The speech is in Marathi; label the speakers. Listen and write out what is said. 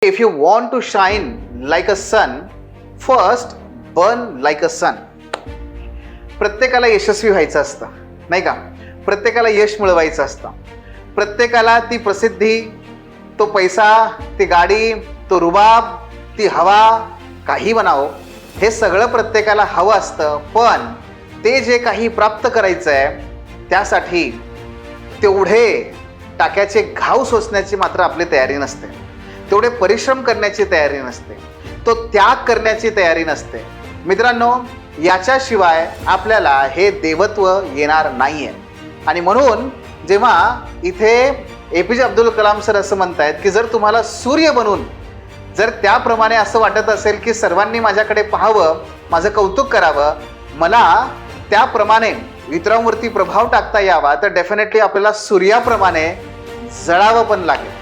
Speaker 1: If you want to shine like a sun, first burn like a sun. प्रत्येकाला यशस्वी व्हायचं असतं, नाही का? प्रत्येकाला यश मिळवायचं असतं. प्रत्येकाला ती प्रसिद्धी, तो पैसा, ती गाडी, तो रुबाब, ती हवा, काही म्हणावं, हे सगळं प्रत्येकाला हवं असतं. पण ते जे काही प्राप्त करायचं आहे त्यासाठी तेवढे टाक्याचे घाव सोसण्याची मात्र आपली तयारी नसते, तेवढे परिश्रम करण्याची तयारी नसते, तो त्याग करण्याची तयारी नसते. मित्रांनो, याच्याशिवाय आपल्याला हे देवत्व येणार नाहीये. आणि म्हणून जेव्हा इथे APJ अब्दुल कलाम सर असं म्हणतायत की जर तुम्हाला सूर्य बनून जर त्याप्रमाणे असं वाटत असेल की सर्वांनी माझ्याकडे पाहावं, माझं कौतुक करावं, मला त्याप्रमाणे इतरांवरती प्रभाव टाकता यावा, तर डेफिनेटली आपल्याला सूर्याप्रमाणे जळावं पण लागेल.